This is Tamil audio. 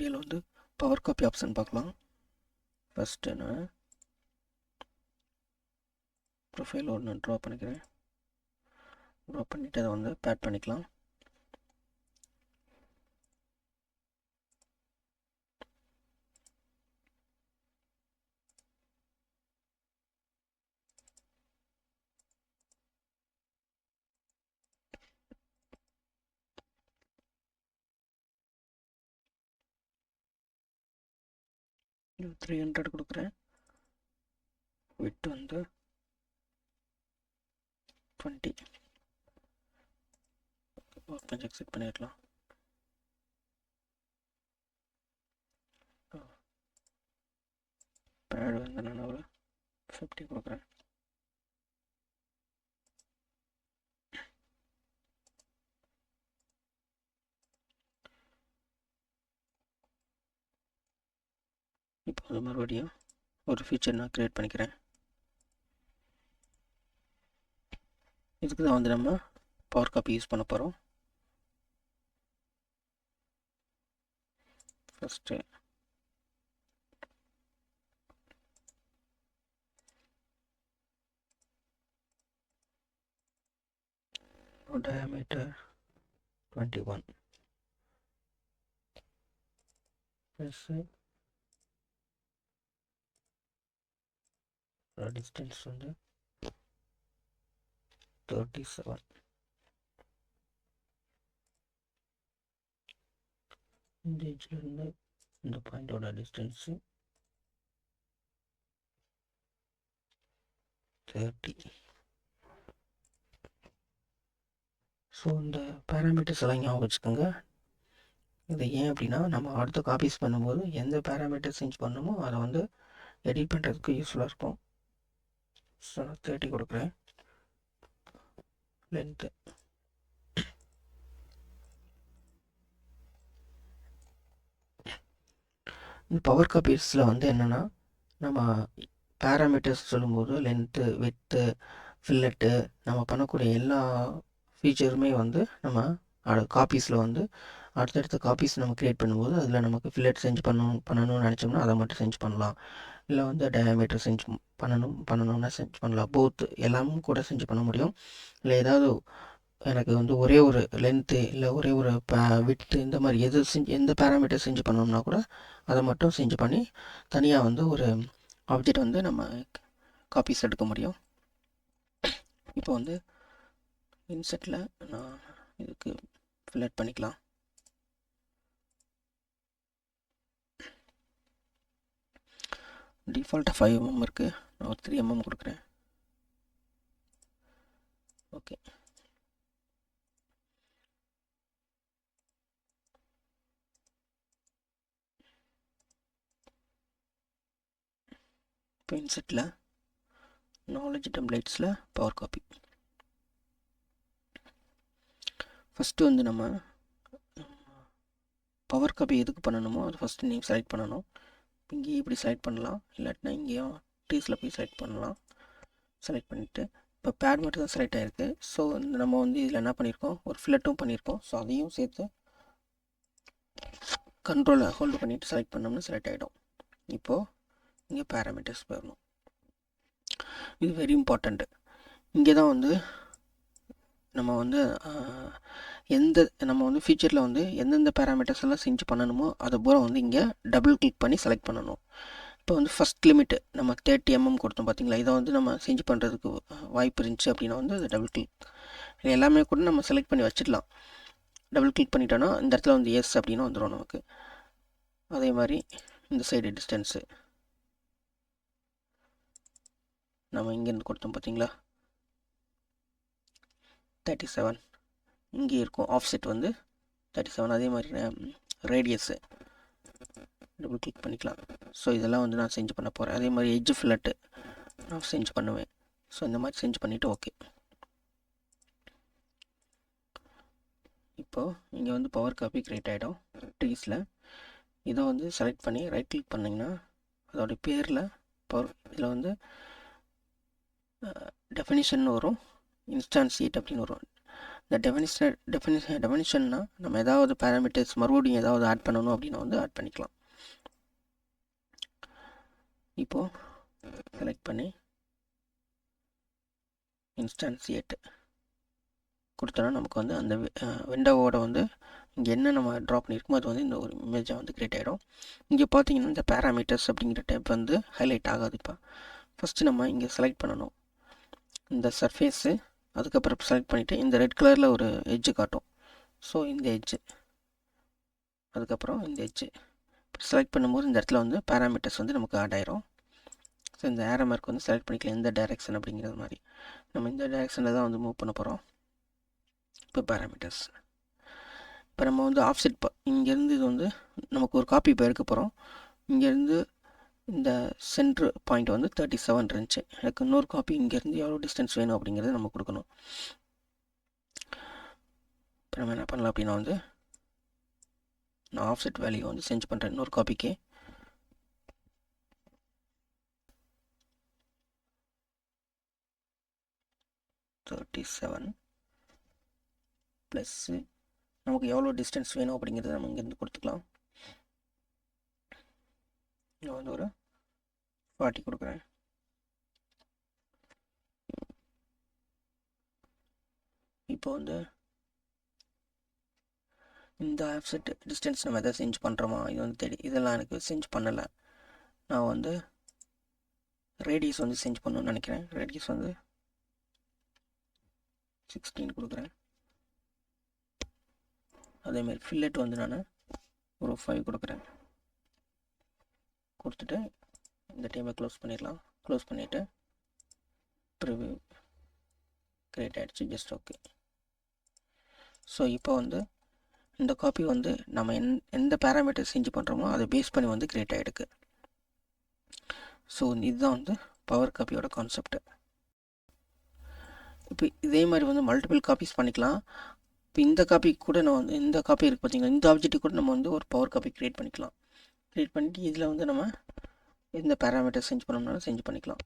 வீடியோவில் வந்து பவர் காப்பி ஆப்ஷன் பார்க்கலாம். ஃபஸ்ட்டு நான் ப்ரொஃபைல் ஒன்று ட்ரா பண்ணிக்கிறேன். ட்ரா பண்ணிவிட்டு அதை வந்து பேட் பண்ணிக்கலாம். இது 300 கொடுக்குறேன். விட்டு வந்து 20. ஒர்க் பெஞ்ச் எக்ஸிட் பண்ணிடலாம். பேட் வந்து நான் ஒரு 50 கொடுக்குறேன். இப்போ அது மறுபடியும் ஒரு ஃபீச்சர் நான் க்ரியேட் பண்ணிக்கிறேன். இதுக்கு தான் வந்து நம்ம பவர் காப்பி யூஸ் பண்ண போகிறோம். ஃபஸ்ட்டு diameter 21 plus distance வந்து 37. இந்த எட்ஜ்லேருந்து இந்த பாயிண்டோட டிஸ்டன்ஸு 30. ஸோ இந்த பேராமீட்டர்ஸ் எல்லாம் ஞாபகம் வச்சுக்கோங்க. இது ஏன் அப்படின்னா நம்ம அடுத்த காப்பீஸ் பண்ணும்போது எந்த பேராமீட்டர் சேஞ்ச் பண்ணணுமோ அதை வந்து எடிட் பண்ணுறதுக்கு யூஸ்ஃபுல்லாக இருக்கும். ஸோ நான் 30 கொடுக்குறேன். லென்த்து இந்த பவர் காப்பீஸில் வந்து என்னென்னா நம்ம பேராமீட்டர்ஸ் சொல்லும்போது லென்த்து, வித்து, ஃபில்லட்டு நம்ம பண்ணக்கூடிய எல்லா ஃபீச்சருமே வந்து நம்ம காப்பீஸில் வந்து அடுத்தடுத்த காப்பீஸ் நம்ம க்ரியேட் பண்ணும்போது அதில் நமக்கு ஃபில்லட் செஞ்சு பண்ணணும்னு நினச்சோம்னா அதை மட்டும் செஞ்சு பண்ணலாம். இல்லை வந்து டயாமீட்டர் செஞ்சு பண்ணணும்னா செஞ்சு பண்ணலாம். போத் எல்லாமும் கூட செஞ்சு பண்ண முடியும். இல்லை ஏதாவது எனக்கு வந்து ஒரே ஒரு லென்த்து இல்லை ஒரே ஒரு வித்து இந்த மாதிரி எந்த பேராமீட்டர் செஞ்சு பண்ணோம்னா கூட அதை மட்டும் செஞ்சு பண்ணி தனியாக வந்து ஒரு ஆப்ஜெக்ட் வந்து நம்ம காப்பீஸ் எடுக்க முடியும். இப்போ வந்து இன்செட்டில் நான் இதுக்கு ஃபில்லட் பண்ணிக்கலாம். டிஃபால்ட்டாக 5 mm இருக்குது. நான் ஒரு 3 mm கொடுக்குறேன். ஓகே, இப்போ இன்செட்டில் நாலேஜ் டெம்ப்ளேட்ஸில் பவர் காப்பி. ஃபஸ்ட்டு வந்து நம்ம பவர் காப்பி எதுக்கு பண்ணணுமோ அது ஃபஸ்ட்டு நீங்கள் செலக்ட் பண்ணணும். இங்கேயும் இப்படி செலக்ட் பண்ணலாம், இல்லாட்டினா இங்கேயும் ட்ரீஸில் போய் செலக்ட் பண்ணலாம். செலக்ட் பண்ணிவிட்டு இப்போ பேட் மட்டும் தான் செலக்ட் ஆகிருக்கு. ஸோ நம்ம வந்து இதில் என்ன பண்ணியிருக்கோம், ஒரு ஃபில்லட்டும் பண்ணியிருக்கோம். ஸோ அதையும் சேர்த்து கண்ட்ரோலை ஹோல்டு பண்ணிவிட்டு செலக்ட் பண்ணோம்னா செலக்ட் ஆகிடும். இப்போது இங்கே பேராமீட்டர்ஸ் போயிடணும். இது வெரி இம்பார்ட்டண்ட்டு. இங்கே தான் வந்து நம்ம வந்து நம்ம வந்து ஃபியூச்சரில் வந்து எந்தெந்த பேராமீட்டர்ஸ் எல்லாம் செஞ்சு பண்ணணுமோ அதை பூரா வந்து இங்கே டபுள் கிளிக் பண்ணி செலக்ட் பண்ணணும். இப்போ வந்து ஃபஸ்ட் லிமிட்டு நம்ம 30 mm கொடுத்தோம் பார்த்தீங்களா, இதை வந்து நம்ம செஞ்சு பண்ணுறதுக்கு வாய்ப்பு இருந்துச்சு அப்படின்னா வந்து அது டபுள் கிளிக். எல்லாமே கூட நம்ம செலக்ட் பண்ணி வச்சிடலாம். டபுள் கிளிக் பண்ணிட்டோன்னா இந்த இடத்துல வந்து எஸ் அப்படின்னு வந்துடும் நமக்கு. அதே மாதிரி இந்த சைடு டிஸ்டன்ஸு நம்ம இங்கேருந்து கொடுத்தோம் பார்த்தீங்களா 37, இங்கே இருக்கும் ஆஃப்செட் வந்து 37. அதே மாதிரி ரேடியஸு டபுள் கிளிக் பண்ணிக்கலாம். ஸோ இதெல்லாம் வந்து நான் செஞ்சு பண்ண போகிறேன். அதே மாதிரி எட்ஜ் ஃபில்லட்டு நான் செஞ்சு பண்ணுவேன். ஸோ இந்த மாதிரி செஞ்சு பண்ணிவிட்டு ஓகே. இப்போது இங்கே வந்து பவர் காப்பி க்ரியேட் ஆகிடும். ட்ரீஸில் இதை வந்து செலக்ட் பண்ணி ரைட் கிளிக் பண்ணிங்கன்னா அதோடைய பேரில் பவர் இதில் வந்து டெஃபினிஷன் வரும், இன்ஸ்டான்ஷியேட் அப்படின்னு வரும். இந்த டெஃபினிஷன்னா நம்ம ஏதாவது பேராமீட்டர்ஸ் மறுபடியும் ஏதாவது ஆட் பண்ணணும் அப்படின்னா வந்து ஆட் பண்ணிக்கலாம். இப்போது செலக்ட் பண்ணி இன்ஸ்டான்சியேட் கொடுத்தோன்னா நமக்கு வந்து அந்த விண்டோவோட வந்து இங்கே என்ன நம்ம ட்ரா பண்ணியிருக்கோமோ அது வந்து இந்த ஒரு இமேஜாக வந்து க்ரியேட் ஆகிடும். இங்கே பார்த்தீங்கன்னா இந்த பேராமீட்டர்ஸ் அப்படிங்கிற டைப் வந்து ஹைலைட் ஆகாது. இப்போ ஃபஸ்ட்டு நம்ம இங்கே செலக்ட் பண்ணணும் இந்த சர்ஃபேஸு, அதுக்கப்புறம் செலக்ட் பண்ணிவிட்டு இந்த ரெட் கலரில் ஒரு எட்ஜு காட்டும். ஸோ இந்த எட்ஜு, அதுக்கப்புறம் இந்த எட்ஜு செலக்ட் பண்ணும்போது இந்த இடத்துல வந்து பேராமீட்டர்ஸ் வந்து நமக்கு ஆட் ஆயிரும். ஸோ இந்த ஏரோ மார்க் வந்து செலக்ட் பண்ணிக்கலாம் எந்த டைரெக்ஷன் அப்படிங்கிறது மாதிரி. நம்ம இந்த டைரெக்ஷனில் தான் வந்து மூவ் பண்ண போகிறோம். இப்போ பேராமீட்டர்ஸ் இப்போ நம்ம வந்து ஆஃப்செட் இங்கேருந்து இது வந்து நமக்கு ஒரு காப்பி இப்போ எடுக்க போகிறோம். இங்கேருந்து இந்த சென்ட்ரு பாயிண்ட் வந்து 37 இருந்துச்சு. எனக்கு இன்னொரு காப்பி இங்கேருந்து எவ்வளோ டிஸ்டன்ஸ் வேணும் அப்படிங்கிறத நம்ம கொடுக்கணும். இப்போ நம்ம என்ன பண்ணலாம் அப்படின்னா வந்து நான் ஆஃப்செட் வேல்யூ வந்து சேஞ்ச் பண்ணுறேன் இன்னொரு காப்பிக்கு. +, நமக்கு எவ்வளோ டிஸ்டன்ஸ் வேணும் அப்படிங்கிறத நம்ம இங்கேருந்து கொடுத்துக்கலாம். நான் வந்து ஒரு 40 கொடுக்குறேன். இப்போ வந்து இந்த ஆஃப்செட் டிஸ்டன்ஸ் நம்ம எதாவது சேஞ்ச் பண்ணுறோமா இது வந்து இதெல்லாம் எனக்கு சேஞ்ச் பண்ணலை. நான் வந்து ரேடியஸ் வந்து சேஞ்ச் பண்ணணும்னு நினைக்கிறேன். ரேடியஸ் வந்து 16 கொடுக்குறேன். அதேமாதிரி ஃபில்லெட் வந்து நான் ஒரு 5 கொடுக்குறேன். கொடுத்துட்டு இந்த டைமை க்ளோஸ் பண்ணிடலாம். க்ளோஸ் பண்ணிவிட்டு ப்ரிவ்யூ க்ரியேட் ஆகிடுச்சு. Just okay. ஸோ இப்போ வந்து இந்த காப்பி வந்து நம்ம எந்த பேராமீட்டர் சேஞ்ச் பண்ணுறோமோ அதை பேஸ் பண்ணி வந்து க்ரியேட் ஆகிடுக்கு. ஸோ இதுதான் வந்து பவர் காப்பியோட கான்செப்ட். இப்போ இதே மாதிரி வந்து மல்டிபிள் காப்பீஸ் பண்ணிக்கலாம். இப்போ இந்த காப்பி கூட நம்ம வந்து இந்த காப்பி இருக்குது பார்த்தீங்களா, இந்த ஆப்ஜெக்ட் கூட நம்ம வந்து ஒரு பவர் காப்பி க்ரியேட் பண்ணிக்கலாம். க்ரியேட் பண்ணிவிட்டு இதில் வந்து நம்ம எந்த பேராமீட்டர் சேஞ்ச் பண்ணோம்னாலும் சேஞ்ச் பண்ணிக்கலாம்.